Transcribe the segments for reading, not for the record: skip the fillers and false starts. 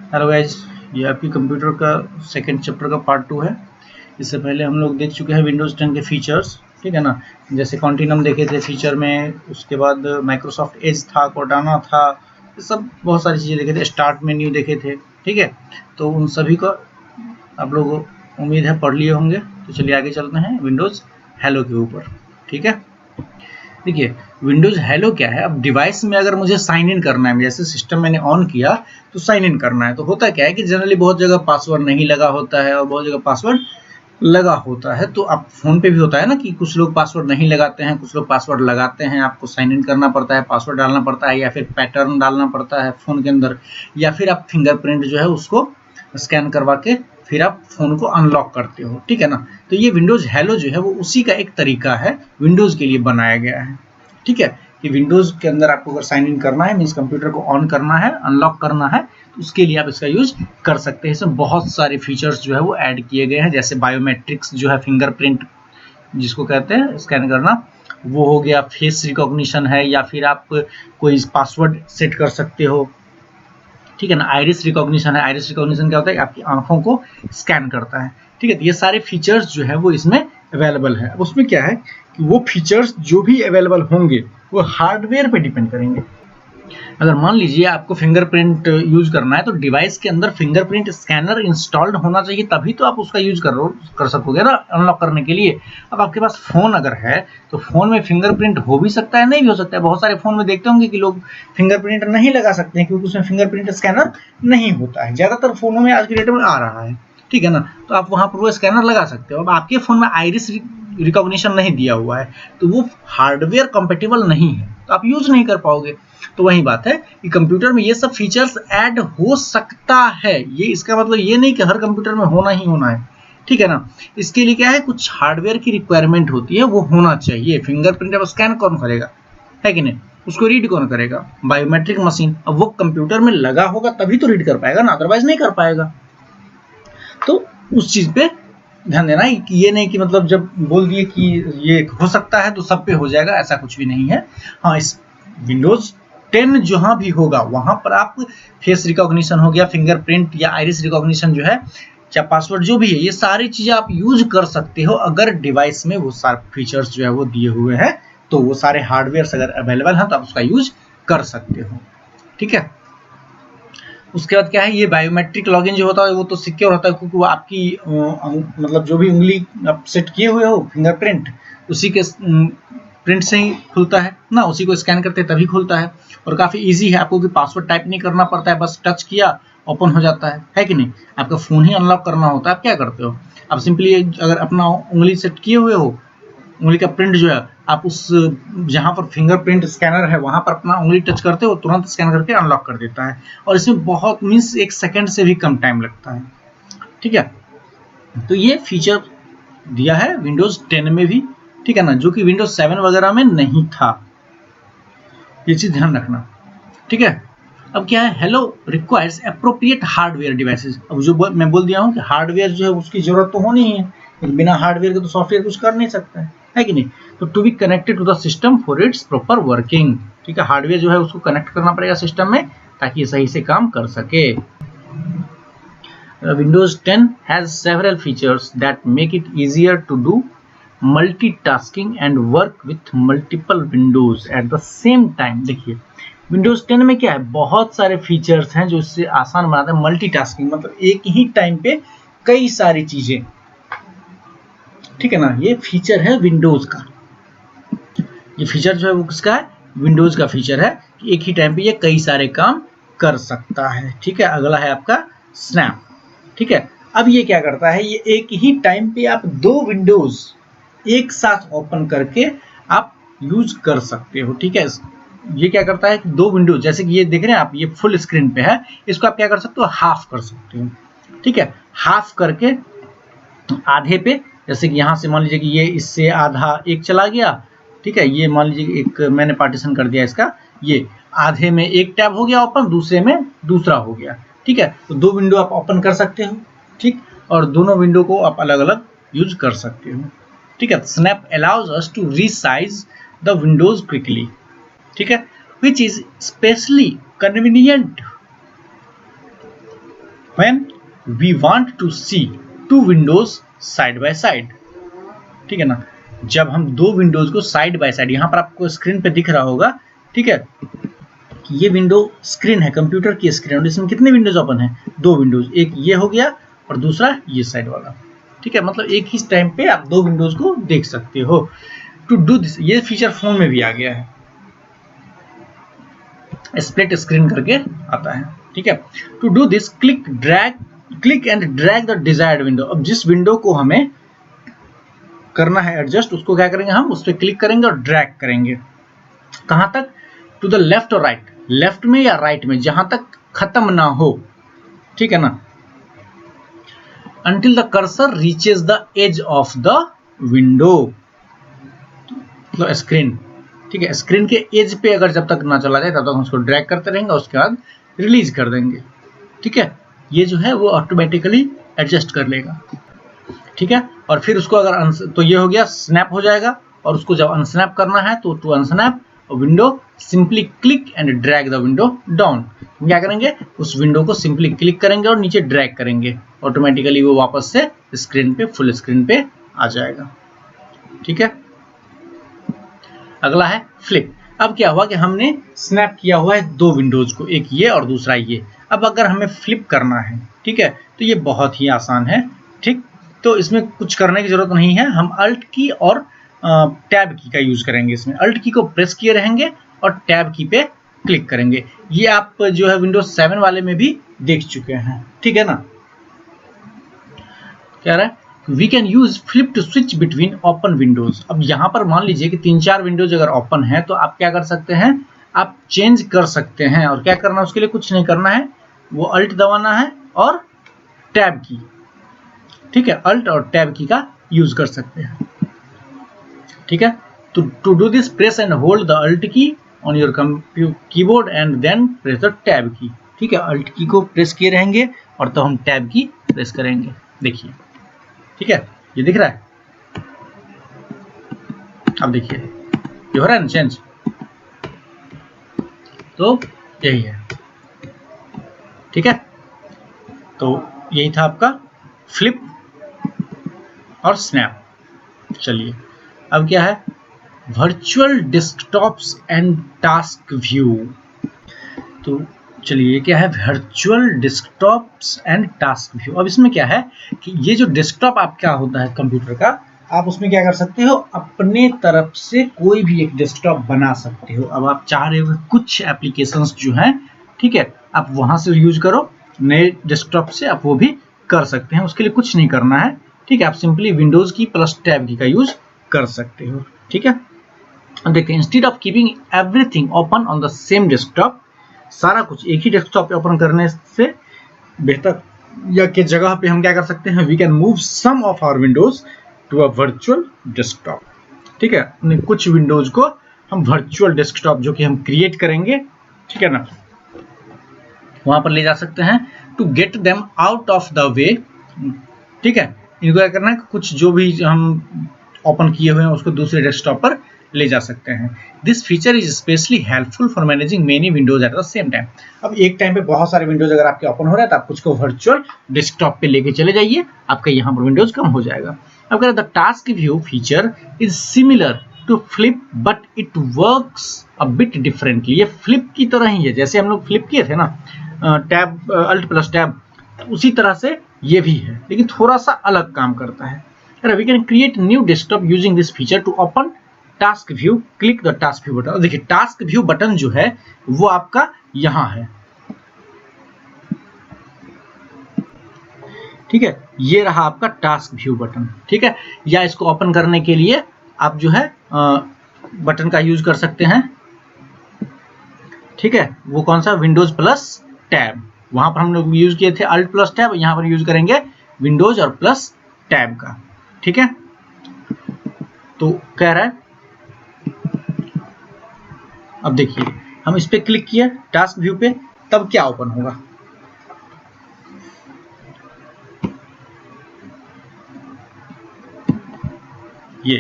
Hello guys, ये आपकी computer का सेकंड चैप्टर का पार्ट 2 है। इससे पहले हम लोग देख चुके हैं विंडोज़ 10 के फीचर्स, ठीक है ना। जैसे कॉन्टिनम देखे थे फीचर में, उसके बाद माइक्रोसॉफ्ट एज था, कोर्टाना था, ये सब बहुत सारी चीज़ें देखे थे, स्टार्ट मेन्यू देखे थे, ठीक है। तो उन सभी का आप लोग उम्मीद है पढ़ लिए होंगे। तो चलिए आगे चलते हैं विंडोज़ हेलो के ऊपर, ठीक है। देखिए विंडोज़ हेलो क्या है, अब डिवाइस में अगर मुझे साइन इन करना है, जैसे सिस्टम मैंने ऑन किया तो साइन इन करना है, तो होता क्या है कि जनरली बहुत जगह पासवर्ड नहीं लगा होता है और बहुत जगह पासवर्ड लगा होता है। तो आप फ़ोन पे भी होता है ना कि कुछ लोग पासवर्ड नहीं लगाते हैं, कुछ लोग पासवर्ड लगाते हैं, आपको साइन इन करना पड़ता है, पासवर्ड डालना पड़ता है या फिर पैटर्न डालना पड़ता है फ़ोन के अंदर, या फिर आप फिंगरप्रिंट जो है उसको स्कैन करवा के फिर आप फ़ोन को अनलॉक करते हो, ठीक है ना। तो ये विंडोज़ हेलो जो है वो उसी का एक तरीका है, विंडोज़ के लिए बनाया गया है, ठीक है। कि विंडोज़ के अंदर आपको अगर साइन इन करना है, मीन्स कंप्यूटर को ऑन करना है, अनलॉक करना है, तो उसके लिए आप इसका यूज कर सकते हैं। इसमें बहुत सारे फीचर्स जो है वो ऐड किए गए हैं, जैसे बायोमेट्रिक्स जो है, फिंगरप्रिंट जिसको कहते हैं स्कैन करना, वो हो गया। फेस रिकॉग्निशन है, या फिर आप कोई पासवर्ड सेट कर सकते हो, ठीक है ना। आइरिस रिकॉग्निशन है, आइरिस रिकॉग्निशन क्या होता है, आपकी आंखों को स्कैन करता है, ठीक है। तो ये सारे फीचर्स जो है वो इसमें अवेलेबल है। अब उसमें क्या है कि वो फीचर्स जो भी अवेलेबल होंगे वो हार्डवेयर पे डिपेंड करेंगे। अगर मान लीजिए आपको फिंगरप्रिंट यूज करना है, तो डिवाइस के अंदर फिंगरप्रिंट स्कैनर इंस्टॉल्ड होना चाहिए, तभी तो आप उसका यूज कर सकोगे ना अनलॉक करने के लिए। अब आपके पास फोन अगर है तो फोन में फिंगरप्रिंट हो भी सकता है, नहीं भी हो सकता है। बहुत सारे फोन में देखते होंगे कि लोग फिंगरप्रिंट नहीं लगा सकते हैं क्योंकि उसमें फिंगरप्रिंट स्कैनर नहीं होता है। ज्यादातर फोनों में आज की डेट में आ रहा है, ठीक है ना। तो आप वहां पर वो स्कैनर लगा सकते हो। अब आपके फोन में आइरिस रिकॉग्निशन नहीं दिया हुआ है तो वो हार्डवेयर कंपेटेबल नहीं है, तो आप यूज नहीं कर पाओगे। तो वही बात है कि कंप्यूटर में ये सब फीचर्स ऐड हो सकता है, ये इसका मतलब ये नहीं कि हर कंप्यूटर में होना ही होना है, ठीक है ना। इसके लिए क्या है, कुछ हार्डवेयर की रिक्वायरमेंट होती है, वो होना चाहिए। फिंगरप्रिंट अब स्कैन कौन करेगा, है कि नहीं, उसको रीड कौन करेगा, बायोमेट्रिक मशीन। अब वो कंप्यूटर में लगा होगा तभी तो रीड कर पाएगा ना, अदरवाइज नहीं कर पाएगा। तो उस चीज पे ध्यान देना है कि ये नहीं कि मतलब जब बोल दिए कि ये हो सकता है तो सब पे हो जाएगा, ऐसा कुछ भी नहीं है। हाँ, इस विंडोज 10 जहां भी होगा वहां पर आप फेस रिकॉग्निशन हो गया, फिंगरप्रिंट या आइरिस रिकॉग्निशन जो है, या पासवर्ड जो भी है, ये सारी चीजें आप यूज कर सकते हो अगर डिवाइस में वो सारे फीचर्स जो है वो दिए हुए हैं। तो वो सारे हार्डवेयर अगर अवेलेबल हैं तो आप उसका यूज कर सकते हो, ठीक है। उसके बाद क्या है, ये बायोमेट्रिक लॉगिन जो होता है वो तो सिक्योर होता है, क्योंकि वो आपकी मतलब जो भी उंगली आप सेट किए हुए हो फिंगरप्रिंट, उसी के प्रिंट से ही खुलता है ना, उसी को स्कैन करते हैं तभी खुलता है। और काफ़ी इजी है, आपको भी पासवर्ड टाइप नहीं करना पड़ता है, बस टच किया ओपन हो जाता है कि नहीं। आपका फ़ोन ही अनलॉक करना होता है, आप क्या करते हो, आप सिंपली अगर अपना उंगली सेट किए हुए हो, उंगली का प्रिंट जो है आप उस जहां पर फिंगरप्रिंट स्कैनर है वहां पर अपना उंगली टच करते हो, तुरंत स्कैन करके अनलॉक कर देता है। और इसमें बहुत मीन्स 1 सेकंड से भी कम टाइम लगता है, ठीक है। तो ये फीचर दिया है विंडोज 10 में भी, ठीक है ना, जो कि विंडोज 7 वगैरह में नहीं था। ये चीज ध्यान रखना, ठीक है। अब क्या है, hello requires appropriate hardware devices. अब जो मैं बोल दिया हूँ कि हार्डवेयर जो है उसकी जरूरत तो होनी ही है, बिना हार्डवेयर के तो सॉफ्टवेयर कुछ कर नहीं सकता है कि नहीं। तो to be connected to the system for its proper working, ठीक है। हार्डवेयर जो है उसको कनेक्ट करना पड़ेगा सिस्टम में ताकि ये सही से काम कर सके। Windows 10 has several features that make it easier to do multitasking and work with multiple windows at the same time. देखिए विंडोज 10 में क्या है, बहुत सारे फीचर्स हैं जो इससे आसान बनाते हैं मल्टीटास्किंग, मतलब एक ही टाइम पे कई सारी चीजें, ठीक है ना। ये फीचर है विंडोज का, ये फीचर जो है वो किसका है, विंडोज का फीचर है कि एक ही टाइम पे ये कई सारे काम कर सकता है, ठीक है। अगला है आपका स्नैप, ठीक है। अब ये क्या करता है, ये एक ही टाइम पे आप 2 विंडोज एक साथ ओपन करके आप यूज कर सकते हो, ठीक है। ये क्या करता है कि 2 विंडोज, जैसे कि ये देख रहे हैं आप, ये फुल स्क्रीन पे है, इसको आप क्या कर सकते हो, हाफ कर सकते हो, ठीक है। हाफ करके आधे पे, जैसे कि यहाँ से मान लीजिए कि ये इससे आधा एक चला गया, ठीक है। ये मान लीजिए एक मैंने पार्टीशन कर दिया इसका, ये आधे में एक टैब हो गया ओपन, दूसरे में दूसरा हो गया, ठीक है। तो 2 विंडो आप ओपन कर सकते हो, ठीक, और दोनों विंडो को आप अलग अलग यूज कर सकते हो, ठीक है। Snap allows us to resize the windows quickly, ठीक है, which is specially convenient when we want to see two windows side by side, ठीक है ना, जब हम दो विंडोज को साइड बाय साइड, यहां पर आपको स्क्रीन पे दिख रहा होगा, ठीक है, कि ये विंडो स्क्रीन है, कंप्यूटर की स्क्रीन, और इसमें कितने विंडोज ओपन है, दो विंडोज, एक ये हो गया और दूसरा ये साइड वाला, ठीक है, मतलब एक ही टाइम पे आप दो विंडोज को देख सकते हो। टू डू दिस, ये फीचर फोन में भी आ गया है, स्प्लिट स्क्रीन करके आता है, ठीक है। To do this click and drag the desired window, अब जिस विंडो को हमें करना है एडजस्ट, उसको क्या करेंगे हम, उस पर क्लिक करेंगे और ड्रैग करेंगे, कहां तक, टू द लेफ्ट और राइट, लेफ्ट में या राइट में, जहां तक खत्म ना हो, ठीक है ना, until the cursor reaches the edge of the window, मतलब स्क्रीन, ठीक है, स्क्रीन के एज पे अगर जब तक ना चला जाए तब तक हम उसको ड्रैग करते रहेंगे, उसके बाद रिलीज कर देंगे, ठीक है, ये जो है वो ऑटोमेटिकली एडजस्ट कर लेगा, ठीक है। और फिर उसको अगर तो ये हो गया, स्नैप हो जाएगा, और उसको जब अनस्नैप करना है तो to unsnap window simply click and drag the window down, क्या करेंगे, उस विंडो को सिंपली क्लिक करेंगे और नीचे ड्रैग करेंगे, ऑटोमेटिकली वो वापस से स्क्रीन पे, फुल स्क्रीन पे आ जाएगा, ठीक है। अगला है फ्लिप। अब क्या हुआ कि हमने स्नैप किया हुआ है दो विंडोज को, एक ये और दूसरा ये, अब अगर हमें फ्लिप करना है, ठीक है, तो ये बहुत ही आसान है, ठीक, तो इसमें कुछ करने की जरूरत नहीं है, हम अल्ट की और टैब की का यूज करेंगे, इसमें अल्ट की को प्रेस किए रहेंगे और टैब की पे क्लिक करेंगे, ये आप जो है विंडोज 7 वाले में भी देख चुके हैं, ठीक है ना। क्या रहा है, we can use flip to switch between open windows. अब यहाँ पर मान लीजिए कि 3-4 विंडोज अगर ओपन है तो आप क्या कर सकते हैं, आप चेंज कर सकते हैं, और क्या करना है उसके लिए, कुछ नहीं करना है, वो अल्ट दबाना है और टैब की, ठीक है, अल्ट और टैब की का यूज कर सकते हैं, ठीक है। To do this press and hold the alt key on your keyboard and then press the tab key, ठीक है, अल्ट की को प्रेस किए रहेंगे और तो हम टैब की प्रेस करेंगे, देखिए, ठीक है, ये दिख रहा है, अब देखिए ये हो रहा है ना चेंज, तो यही है, ठीक है, तो यही था आपका फ्लिप और स्नैप। चलिए अब क्या है, virtual desktops and task view. तो चलिए क्या है, virtual desktops and task view. अब इसमें क्या है कि ये जो डेस्कटॉप आपका होता है कंप्यूटर का, आप उसमें क्या कर सकते हो, अपने तरफ से कोई भी एक डेस्कटॉप बना सकते हो। अब आप चाह रहे हो कुछ एप्लीकेशंस जो हैं, ठीक है, आप वहां से यूज करो, नए डेस्कटॉप से आप वो भी कर सकते हैं, उसके लिए कुछ नहीं करना है, ठीक है, आप सिंपली विंडोज की प्लस टैब की का यूज कर सकते हो, ठीक है। अब देखते हैं, instead of keeping everything open on the same desktop, सारा कुछ एक ही डेस्कटॉप पे ओपन करने से बेहतर या के जगह पे हम क्या कर सकते हैं, we can move some of our windows to a virtual desktop, ठीक है, अपने कुछ विंडोज को हम वर्चुअल डेस्कटॉप जो कि हम क्रिएट करेंगे, ठीक है ना, वहां पर ले जा सकते हैं, to get them out of the way, ठीक है, इनको क्या करना है, कुछ जो भी हम ओपन किए हुए हैं उसको दूसरे डेस्कटॉप पर ले जा सकते हैं। This feature is specially helpful for managing many Windows at the same time. अब एक टाइम पे बहुत सारे विंडोज अगर आपके ओपन हो रहे हैं तो आप कुछ को वर्चुअल डेस्कटॉप पे लेके चले जाइए, आपका यहाँ पर विंडोज कम हो जाएगा। अब the task view feature is similar to flip but it works a bit differently. ये फ्लिप की तरह ही है, जैसे हम लोग फ्लिप किए थे ना, टैब अल्ट प्लस टैब, उसी तरह से ये भी है, लेकिन थोड़ा सा अलग काम करता है। We can create new desktop using this feature to open task view, click the task view button. देखिए टास्क व्यू बटन जो है वो आपका यहां है, ठीक है, ये रहा आपका टास्क व्यू बटन, ठीक है, या इसको ओपन करने के लिए आप जो है बटन का यूज कर सकते हैं, ठीक है, वो कौन सा, विंडोज प्लस टैब, वहां पर हम लोग यूज किए थे अल्ट प्लस टैब, यहां पर यूज करेंगे विंडोज और प्लस टैब का, ठीक है। तो कह रहा है, अब देखिए हम इस पे क्लिक किए टास्क व्यू पे, तब क्या ओपन होगा, ये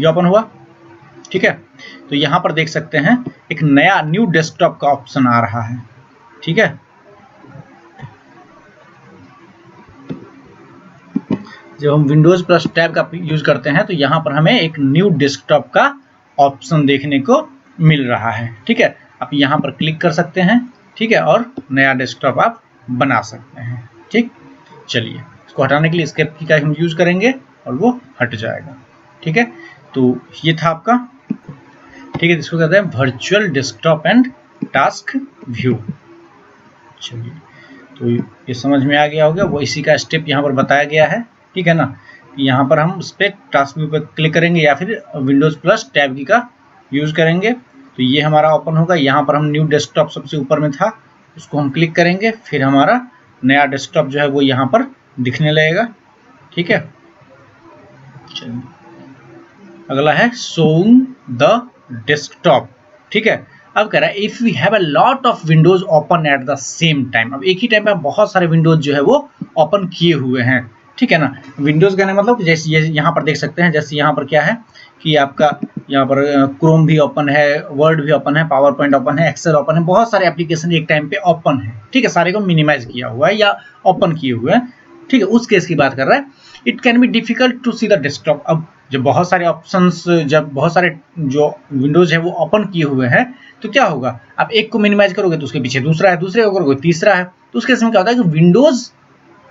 ओपन हुआ, ठीक है। तो यहां पर देख सकते हैं एक नया न्यू डेस्कटॉप का ऑप्शन आ रहा है, ठीक है, जब हम विंडोज प्लस टैब का यूज करते हैं तो यहाँ पर हमें एक न्यू डेस्कटॉप का ऑप्शन देखने को मिल रहा है। ठीक है, आप यहाँ पर क्लिक कर सकते हैं। ठीक है, और नया डेस्कटॉप आप बना सकते हैं। ठीक, चलिए इसको हटाने के लिए एस्केप की का हम यूज करेंगे और वो हट जाएगा। ठीक है, तो ये था आपका। ठीक है, जिसको कहते हैं virtual desktop and task view. चलिए, तो ये समझ में आ गया होगा, वो इसी का स्टेप यहाँ पर बताया गया है। ठीक है ना, यहाँ पर हम उस पर टास्क व्यू पर क्लिक करेंगे या फिर विंडोज प्लस टैब की का यूज करेंगे तो ये हमारा ओपन होगा। यहाँ पर हम न्यू डेस्कटॉप सबसे ऊपर में था, उसको हम क्लिक करेंगे, फिर हमारा नया डेस्कटॉप जो है वो यहाँ पर दिखने लगेगा। ठीक है, चलिए अगला है शोइंग द डेस्कटॉप। ठीक है, अब कह रहा है if we have a lot of windows open at the same time. अब एक ही टाइम पे बहुत सारे विंडोज जो है वो ओपन किए हुए हैं। ठीक है ना, विंडोज कहने मतलब जैसे ये यहाँ पर देख सकते हैं, जैसे यहाँ पर क्या है कि आपका यहाँ पर क्रोम भी ओपन है, वर्ड भी ओपन है, पावर पॉइंट ओपन है, एक्सेल ओपन है, बहुत सारे एप्लीकेशन एक टाइम पे ओपन है। ठीक है, सारे को मिनिमाइज किया हुआ है या ओपन किए हुए हैं। ठीक है, उस केस की बात कर रहा है। It can be difficult to see the desktop. अब जब बहुत सारे ऑप्शंस, जब बहुत सारे जो विंडोज है वो ओपन किए हुए हैं तो क्या होगा, आप एक को मिनिमाइज करोगे तो उसके पीछे दूसरा है, दूसरे को करोगे तीसरा है, तो उसके इसमें क्या होता है कि विंडोज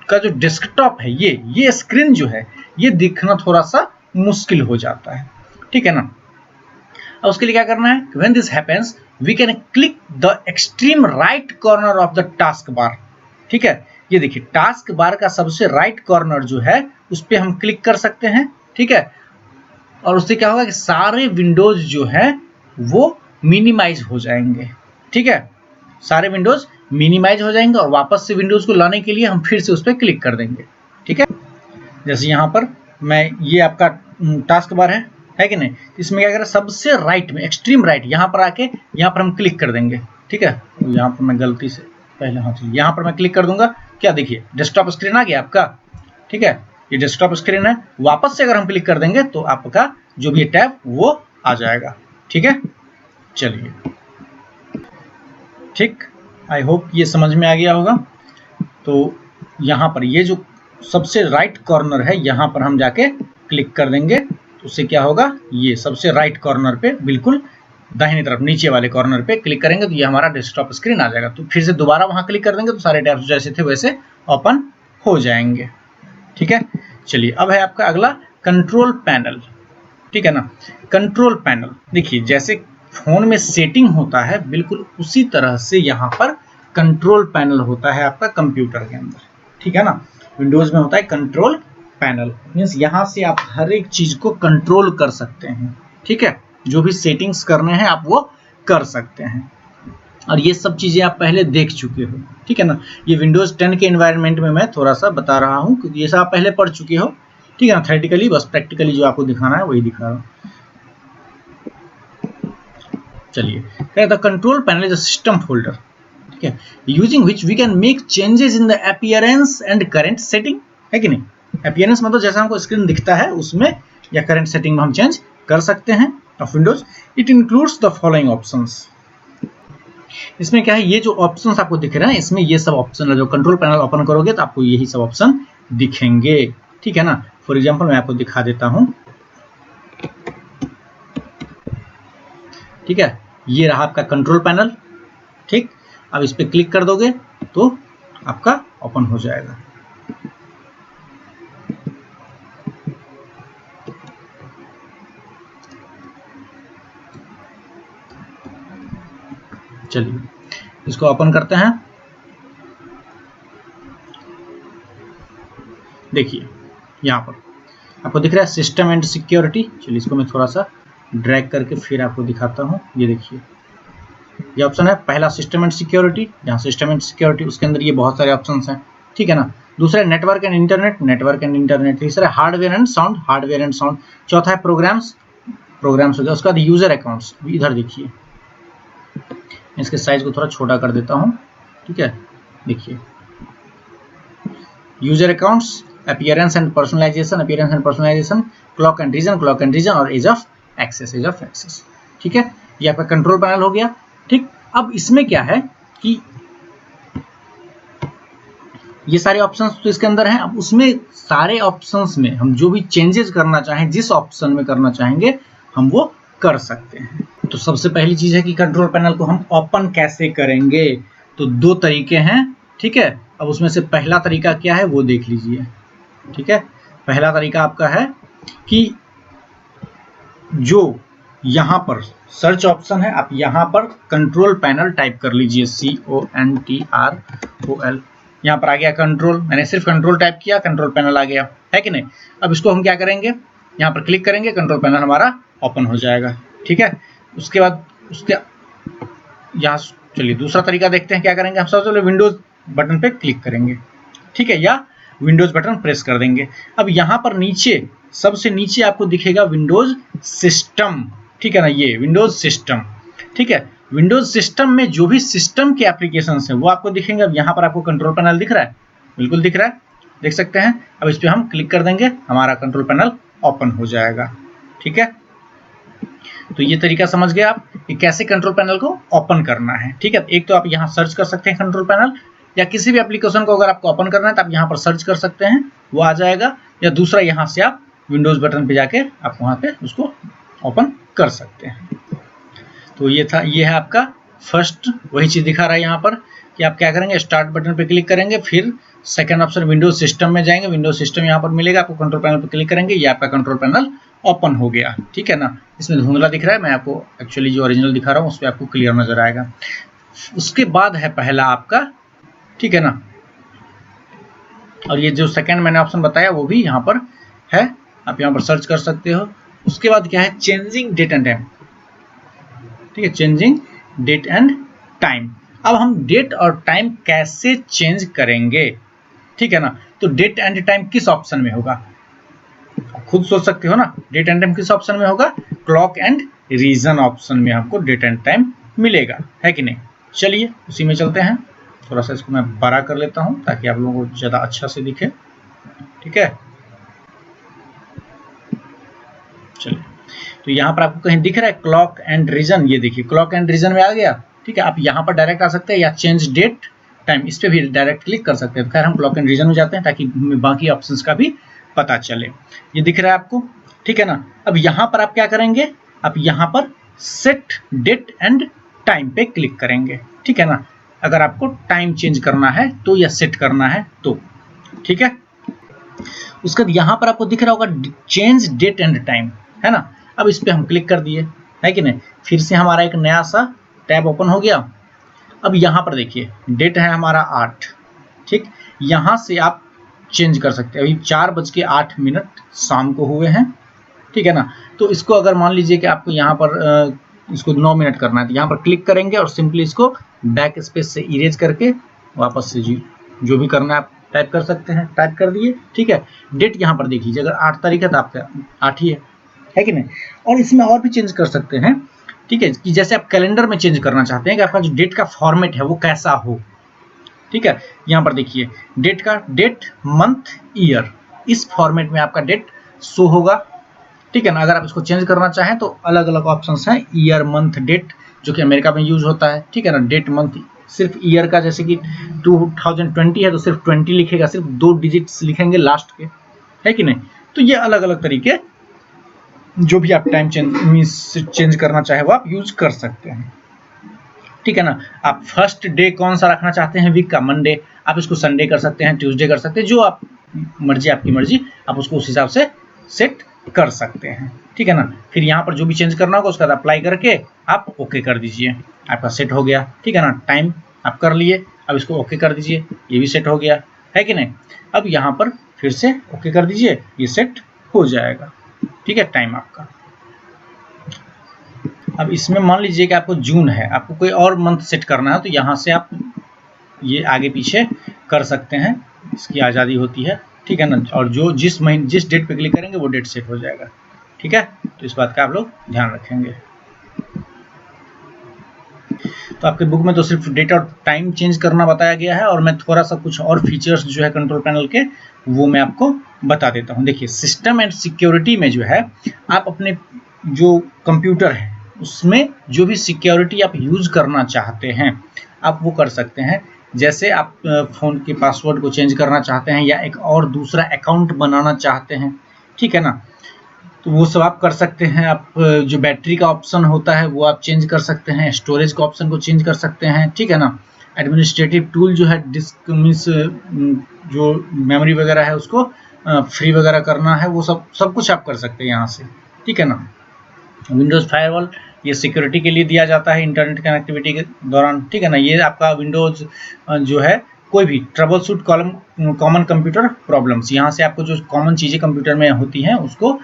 का जो डेस्कटॉप है ये स्क्रीन जो है ये दिखना थोड़ा सा मुश्किल हो जाता है। ठीक है ना, अब उसके लिए क्या करना है, when this happens we can click the extreme right corner of the taskbar. ठीक है, ये देखिए टास्क बार का सबसे राइट कॉर्नर जो है उस पर हम क्लिक कर सकते हैं। ठीक है, और उससे क्या होगा कि सारे विंडोज जो है वो मिनिमाइज हो जाएंगे। ठीक है, सारे विंडोज मिनिमाइज हो जाएंगे और वापस से विंडोज को लाने के लिए हम फिर से उस पर क्लिक कर देंगे। ठीक है, जैसे यहाँ पर मैं ये आपका टास्क बार है कि नहीं, इसमें क्या करें सबसे राइट में एक्सट्रीम राइट यहाँ पर आके यहाँ पर हम क्लिक कर देंगे। ठीक है, यहाँ पर मैं गलती से पहले यहाँ पर मैं क्लिक कर दूंगा, क्या देखिए डेस्कटॉप स्क्रीन आ गया आपका। ठीक है, ये डेस्कटॉप स्क्रीन है, वापस से अगर हम क्लिक कर देंगे तो आपका जो भी टैब वो आ जाएगा। ठीक है, चलिए ठीक, आई होप ये समझ में आ गया होगा। तो यहाँ पर ये जो सबसे राइट कॉर्नर है यहाँ पर हम जाके क्लिक कर देंगे तो उससे क्या होगा, ये सबसे राइट कॉर्नर पे बिल्कुल दाहिनी तरफ नीचे वाले कॉर्नर पे क्लिक करेंगे तो ये हमारा डेस्कटॉप स्क्रीन आ जाएगा। तो फिर से दोबारा वहां क्लिक कर देंगे तो सारे टैब्स जैसे थे वैसे ओपन हो जाएंगे। ठीक है, चलिए अब है आपका अगला कंट्रोल पैनल। ठीक है ना, कंट्रोल पैनल देखिए जैसे फोन में सेटिंग होता है बिल्कुल उसी तरह से यहाँ पर कंट्रोल पैनल होता है आपका कंप्यूटर के अंदर। ठीक है ना, विंडोज में होता है कंट्रोल पैनल, मीन्स यहाँ से आप हर एक चीज को कंट्रोल कर सकते हैं। ठीक है, जो भी सेटिंग्स करने हैं आप वो कर सकते हैं और ये सब चीजें आप पहले देख चुके हो। ठीक है ना, ये विंडोज 10 के एनवायरनमेंट में मैं थोड़ा सा बता रहा हूँ क्योंकि ये सब आप पहले पढ़ चुके हो। ठीक है ना, थ्योरेटिकली बस प्रैक्टिकली जो आपको दिखाना है वही दिखा रहा हूँ। चलिए, कहता है control panel is a system folder. ठीक है, using which we can make changes in the appearance and current setting. है कि नहीं, अपीयरेंस मतलब जैसा हमको स्क्रीन दिखता है उसमें या करंट सेटिंग में हम चेंज कर सकते हैं of Windows. It includes the following options. इसमें क्या है, ये जो ऑप्शंस आपको दिख रहे हैं इसमें ये सब ऑप्शन है। जो कंट्रोल पैनल ओपन करोगे तो आपको यही सब ऑप्शन दिखेंगे। ठीक है ना, फॉर एग्जांपल मैं आपको दिखा देता हूं। ठीक है, ये रहा आपका कंट्रोल पैनल। ठीक, अब इस पे क्लिक कर दोगे तो आपका ओपन हो जाएगा। चलिए इसको ओपन करते हैं। देखिए यहाँ पर आपको दिख रहा है सिस्टम एंड सिक्योरिटी। चलिए इसको मैं थोड़ा सा ड्रैग करके फिर आपको दिखाता हूँ। ये देखिए ये ऑप्शन है पहला सिस्टम एंड सिक्योरिटी, जहाँ सिस्टम एंड सिक्योरिटी उसके अंदर ये बहुत सारे ऑप्शंस हैं। ठीक है ना, दूसरा है network and internet, network and internet. तीसरा है hardware and sound, hardware and sound. चौथा है प्रोग्राम्स, प्रोग्राम्स हो गया। उसके बाद यूजर अकाउंट्स, इधर देखिए इसके साइज को थोड़ा छोटा कर देता हूँ। ठीक है, देखिए user accounts, appearance and personalisation, appearance and personalisation, clock and region और ease of access, ease of access. ठीक है, ये आपका कंट्रोल पैनल हो गया। ठीक, अब इसमें क्या है कि ये सारे ऑप्शंस तो इसके अंदर हैं। अब उसमें सारे ऑप्शंस में हम जो भी चेंजेस करना चाहें, जिस ऑप्शन में करना चाहेंगे हम वो कर सकते हैं। तो सबसे पहली चीज है कि कंट्रोल पैनल को हम ओपन कैसे करेंगे। तो दो तरीके हैं, ठीक है। अब उसमें से पहला तरीका क्या है वो देख लीजिए, ठीक है। पहला तरीका आपका है कि जो यहाँ पर सर्च ऑप्शन है, आप यहाँ पर कंट्रोल पैनल टाइप कर लीजिए, CONTROL। यहाँ पर आ गया कंट्रोल, मैंने सिर्फ कंट्रोल टाइप किया, कंट्रोल पैनल आ गया, है कि नहीं। अब इसको हम क्या करेंगे, यहाँ पर क्लिक करेंगे, कंट्रोल पैनल हमारा ओपन हो जाएगा, ठीक है। उसके बाद उसके यहाँ चलिए दूसरा तरीका देखते हैं क्या करेंगे। हम सबसे पहले विंडोज बटन पे क्लिक करेंगे, ठीक है, या विंडोज बटन प्रेस कर देंगे। अब यहाँ पर नीचे सबसे नीचे आपको दिखेगा विंडोज सिस्टम, ठीक है ना, ये विंडोज सिस्टम, ठीक है। विंडोज सिस्टम में जो भी सिस्टम के एप्लीकेशंस हैं वो आपको दिखेंगे। अब यहाँ पर आपको कंट्रोल पैनल दिख रहा है, बिल्कुल दिख रहा है, देख सकते हैं। अब इस पर हम क्लिक कर देंगे, हमारा कंट्रोल पैनल ओपन हो जाएगा, ठीक है। तो ये तरीका समझ गए आप कि कैसे कंट्रोल पैनल को ओपन करना है, ठीक है। एक तो आप यहाँ सर्च कर सकते हैं कंट्रोल पैनल, या किसी भी एप्लीकेशन को अगर आपको ओपन करना है तो आप यहाँ पर सर्च कर सकते हैं, वो आ जाएगा। या दूसरा यहाँ से आप विंडोज बटन पे जाके आप वहाँ पे उसको ओपन कर सकते हैं। तो ये है आपका फर्स्ट, वही चीज दिखा रहा है यहाँ पर कि आप क्या करेंगे, स्टार्ट बटन पे क्लिक करेंगे, फिर सेकंड ऑप्शन विंडोज सिस्टम में जाएंगे, विंडोज सिस्टम यहाँ पर मिलेगा, आपको कंट्रोल पैनल पे क्लिक करेंगे, ये आपका कंट्रोल पैनल ओपन हो गया, ठीक है ना। इसमें धुंधला दिख रहा है, मैं आपको एक्चुअली जो ओरिजिनल दिखा रहा हूँ उस पर आपको क्लियर नजर आएगा। उसके बाद है पहला आपका, ठीक है ना, और ये जो सेकंड मैंने ऑप्शन बताया वो भी यहाँ पर है, आप यहाँ पर सर्च कर सकते हो। उसके बाद क्या है, चेंजिंग डेट एंड टाइम, ठीक है, चेंजिंग डेट एंड टाइम। अब हम डेट और टाइम कैसे चेंज करेंगे, ठीक है ना। तो डेट एंड टाइम किस ऑप्शन में होगा, खुद सोच सकते हो ना, डेट एंड टाइम किस ऑप्शन में होगा, क्लॉक एंड रीजन ऑप्शन में आपको डेट एंड टाइम मिलेगा, है कि नहीं। चलिए उसी में चलते हैं, थोड़ा सा इसको मैं बड़ा कर लेता हूं ताकि आप लोगों को ज्यादा अच्छा से दिखे, ठीक है। चलिए, तो यहाँ पर आपको कहीं दिख रहा है क्लॉक एंड रीजन, ये देखिए क्लॉक एंड रीजन में आ गया, ठीक है। आप यहाँ पर डायरेक्ट आ सकते हैं, या चेंज डेट टाइम इस पे भी डायरेक्ट क्लिक कर सकते हैं। खैर हम क्लॉक एंड रीजन में जाते हैं ताकि बाकी ऑप्शंस का भी पता चले। ये दिख रहा है आपको, ठीक है ना। अब यहाँ पर आप क्या करेंगे, आप यहाँ पर सेट डेट एंड टाइम पे क्लिक करेंगे, ठीक है ना। अगर आपको टाइम चेंज करना है तो, या सेट करना है तो, ठीक है। उसके बाद यहाँ पर आपको दिख रहा होगा चेंज डेट एंड टाइम, है ना। अब इस पे हम क्लिक कर दिए, है कि नहीं। फिर से हमारा एक नया सा टैब ओपन हो गया। अब यहाँ पर देखिए डेट है हमारा 8, ठीक। यहाँ से आप चेंज कर सकते हैं। अभी 4:08 शाम को हुए हैं, ठीक है ना। तो इसको अगर मान लीजिए कि आपको यहाँ पर इसको 9 मिनट करना है, तो यहाँ पर क्लिक करेंगे और सिंपली इसको बैक स्पेस से इरेज करके वापस से जो भी करना है आप टाइप कर सकते हैं, टाइप कर दिए, ठीक है। डेट यहाँ पर देख लीजिए, अगर 8 तारीख है तो आपका 8 ही है कि नहीं। और इसमें और भी चेंज कर सकते हैं, ठीक है, कि जैसे आप कैलेंडर में चेंज करना चाहते हैं कि आपका जो डेट का फॉर्मेट है वो कैसा हो, ठीक है। यहाँ पर देखिए डेट का डेट मंथ ईयर, इस फॉर्मेट में आपका डेट शो होगा, ठीक है ना। अगर आप इसको चेंज करना चाहें तो अलग अलग ऑप्शंस हैं, ईयर मंथ डेट, जो कि अमेरिका में यूज होता है, ठीक है ना। डेट मंथ सिर्फ ईयर का, जैसे कि 2020 है तो सिर्फ 20 लिखेगा, सिर्फ 2 डिजिट्स लिखेंगे लास्ट के, है कि नहीं। तो ये अलग अलग तरीके, जो भी आप टाइम चेंज करना चाहे वो आप यूज कर सकते हैं, ठीक है ना। आप फर्स्ट डे कौन सा रखना चाहते हैं वीक का, मंडे, आप इसको संडे कर सकते हैं, ट्यूसडे कर सकते हैं, जो आप मर्जी, आपकी मर्जी, आप उसको उस हिसाब से सेट कर सकते हैं, ठीक है ना। फिर यहाँ पर जो भी चेंज करना होगा उसका अप्लाई करके आप ओके कर दीजिए, आपका सेट हो गया, ठीक है ना। टाइम आप कर लिए, अब इसको ओके कर दीजिए, ये भी सेट हो गया, है कि नहीं। अब यहाँ पर फिर से ओके कर दीजिए, ये सेट हो जाएगा, ठीक है, टाइम आपका। अब इसमें मान लीजिए कि आपको जून है, आपको कोई और मंथ सेट करना है तो यहाँ से आप ये आगे पीछे कर सकते हैं, इसकी आज़ादी होती है, ठीक है ना। और जो जिस डेट पे क्लिक करेंगे वो डेट सेट हो जाएगा, ठीक है। तो इस बात का आप लोग ध्यान रखेंगे। तो आपके बुक में तो सिर्फ डेट और टाइम चेंज करना बताया गया है, और मैं थोड़ा सा कुछ और फीचर्स जो है कंट्रोल पैनल के वो मैं आपको बता देता हूँ। देखिए सिस्टम एंड सिक्योरिटी में जो है, आप अपने जो कंप्यूटर है उसमें जो भी सिक्योरिटी आप यूज करना चाहते हैं आप वो कर सकते हैं। जैसे आप फ़ोन के पासवर्ड को चेंज करना चाहते हैं या एक और दूसरा अकाउंट बनाना चाहते हैं, ठीक है ना, तो वो सब आप कर सकते हैं। आप जो बैटरी का ऑप्शन होता है वो आप चेंज कर सकते हैं, स्टोरेज का ऑप्शन को चेंज कर सकते हैं, ठीक है ना। एडमिनिस्ट्रेटिव टूल जो है डिस्क मीन्स जो मेमोरी वगैरह है उसको फ्री वगैरह करना है, वो सब कुछ आप कर सकते हैं यहाँ से, ठीक है ना। विंडोज़ फायरवॉल ये सिक्योरिटी के लिए दिया जाता है इंटरनेट कनेक्टिविटी के दौरान, ठीक है ना। ये आपका विंडोज़ जो है कोई भी trouble shoot common computer problems, यहाँ से आपको जो कॉमन चीज़ें कंप्यूटर में होती हैं उसको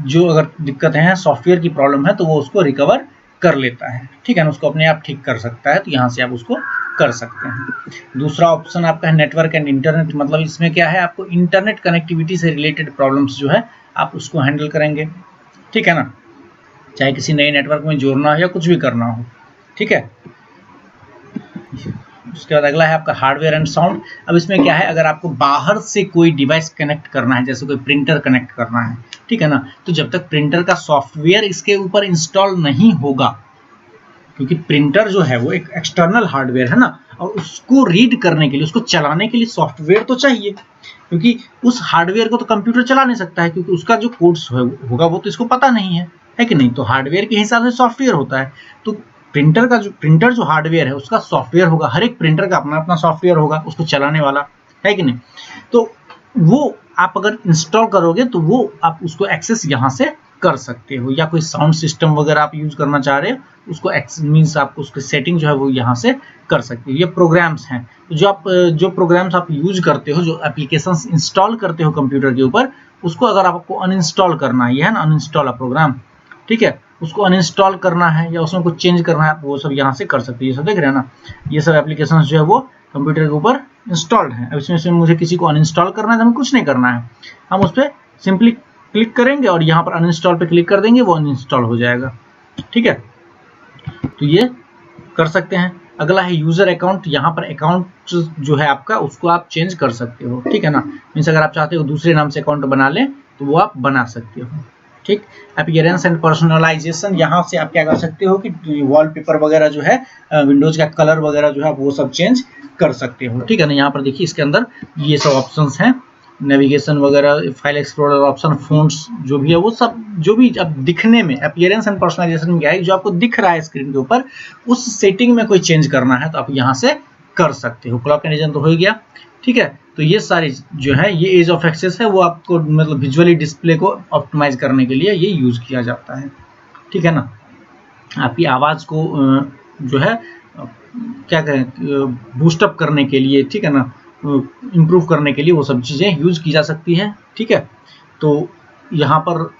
जो अगर दिक्कतें हैं सॉफ्टवेयर की प्रॉब्लम है तो वो उसको रिकवर कर लेता है, ठीक है ना, उसको अपने आप ठीक कर सकता है, तो यहाँ से आप उसको कर सकते हैं। दूसरा ऑप्शन आपका है नेटवर्क एंड इंटरनेट, मतलब इसमें क्या है, आपको इंटरनेट कनेक्टिविटी से रिलेटेड प्रॉब्लम्स जो है आप उसको हैंडल करेंगे, ठीक है ना, चाहे किसी नए नेटवर्क में जोड़ना हो या कुछ भी करना हो, ठीक है। उसके बाद अगला है आपका हार्डवेयर एंड साउंड। अब इसमें क्या है, अगर आपको बाहर से कोई डिवाइस कनेक्ट करना है, जैसे कोई प्रिंटर कनेक्ट करना है, ठीक है ना, तो जब तक प्रिंटर का सॉफ्टवेयर इसके ऊपर इंस्टॉल नहीं होगा, क्योंकि प्रिंटर जो है वो एक एक्सटर्नल हार्डवेयर है ना, और उसको रीड करने के लिए, उसको चलाने के लिए सॉफ्टवेयर तो चाहिए, क्योंकि उस हार्डवेयर को तो कंप्यूटर चला नहीं सकता है, क्योंकि उसका जो कोड्स होगा वो तो इसको पता नहीं है कि नहीं। तो हार्डवेयर के हिसाब से सॉफ्टवेयर होता है, तो प्रिंटर जो हार्डवेयर है उसका सॉफ्टवेयर होगा, हर एक प्रिंटर का अपना अपना सॉफ्टवेयर होगा उसको चलाने वाला, है कि नहीं। तो वो आप अगर इंस्टॉल करोगे तो वो आप उसको एक्सेस यहाँ से कर सकते हो, या कोई साउंड सिस्टम वगैरह आप यूज करना चाह रहे हो उसको मीन्स आपको उसकी सेटिंग जो है वो यहाँ से कर सकते हो। ये प्रोग्राम्स हैं, जो प्रोग्राम्स आप यूज करते हो, जो एप्लीकेशंस इंस्टॉल करते हो कंप्यूटर के ऊपर, उसको अगर आपको अनइंस्टॉल करना है, ये है ना अनइंस्टॉल प्रोग्राम, ठीक है, उसको अनइंस्टॉल करना है या उसमें कुछ चेंज करना है, वो सब यहाँ से कर सकते हैं। ये सब देख रहे हैं ना, ये सब एप्लीकेशंस जो है वो कंप्यूटर के ऊपर इंस्टॉल्ड है। अब इसमें से मुझे किसी को अनइंस्टॉल करना है तो हमें कुछ नहीं करना है, हम उस पर सिंपली क्लिक करेंगे और यहाँ पर अनइंस्टॉल पे क्लिक कर देंगे, वो अनइंस्टॉल हो जाएगा, ठीक है। तो ये कर सकते हैं। अगला है यूजर अकाउंट, यहाँ पर अकाउंट जो है आपका उसको आप चेंज कर सकते हो, ठीक है ना, मीन्स अगर आप चाहते हो दूसरे नाम से अकाउंट बना लें तो वो आप बना सकते हो, ठीक। अपीयरेंस एंड पर्सनलाइजेशन, यहाँ से आप क्या कर सकते हो कि वॉलपेपर वगैरह जो है, विंडोज का कलर वगैरह जो है वो सब चेंज कर सकते हो, ठीक है ना। यहाँ पर देखिए इसके अंदर ये सब ऑप्शंस हैं, नेविगेशन वगैरह, फाइल एक्सप्लोरर ऑप्शन, फ़ॉन्ट्स जो भी है वो सब, जो भी अब दिखने में अपीयरेंस एंड पर्सनलाइजेशन में क्या है, जो आपको दिख रहा है स्क्रीन के ऊपर, उस सेटिंग में कोई चेंज करना है तो आप यहाँ से कर सकते हो। क्लॉक एंड रीजन तो हो गया, ठीक है। तो ये सारी जो है ये एज ऑफ एक्सेस है, वो आपको मतलब विजुअली डिस्प्ले को ऑप्टिमाइज करने के लिए ये यूज किया जाता है, ठीक है ना। आपकी आवाज़ को जो है क्या कहें बूस्टअप करने के लिए, ठीक है ना, इम्प्रूव करने के लिए वो सब चीज़ें यूज की जा सकती है, ठीक है। तो यहाँ पर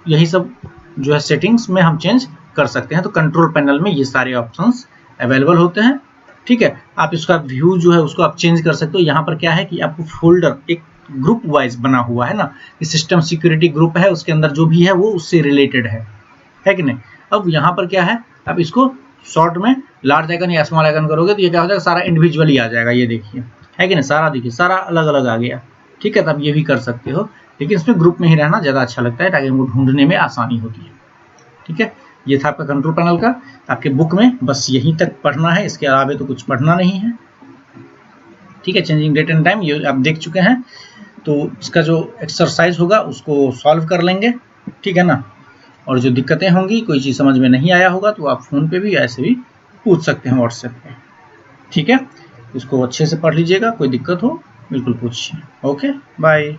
यही सब जो है सेटिंग्स में हम चेंज कर सकते हैं। तो कंट्रोल पैनल में ये सारे ऑप्शंस अवेलेबल होते हैं, ठीक है। आप इसका व्यू जो है उसको आप चेंज कर सकते हो। यहाँ पर क्या है कि आपको फोल्डर एक ग्रुप वाइज बना हुआ है ना, कि सिस्टम सिक्योरिटी ग्रुप है, उसके अंदर जो भी है वो उससे रिलेटेड है कि नहीं। अब यहाँ पर क्या है, आप इसको शॉर्ट में लार्ज आइकन या स्मॉल आइकन करोगे तो ये क्या हो जाएगा, सारा इंडिविजुअली आ जाएगा, ये देखिए, है कि नहीं, सारा देखिए, सारा अलग अलग आ गया, ठीक है। तब ये भी कर सकते हो, लेकिन इसमें ग्रुप में ही रहना ज़्यादा अच्छा लगता है ताकि उनको ढूंढने में आसानी होती है, ठीक है। ये था आपका कंट्रोल पैनल का। आपके बुक में बस यहीं तक पढ़ना है, इसके अलावा तो कुछ पढ़ना नहीं है, ठीक है। चेंजिंग डेट एंड टाइम ये आप देख चुके हैं, तो इसका जो एक्सरसाइज होगा उसको सॉल्व कर लेंगे, ठीक है ना। और जो दिक्कतें होंगी, कोई चीज़ समझ में नहीं आया होगा तो आप फ़ोन पे भी ऐसे भी पूछ सकते हैं व्हाट्सएप पे, ठीक है। इसको अच्छे से पढ़ लीजिएगा, कोई दिक्कत हो बिल्कुल पूछिए। Okay, bye.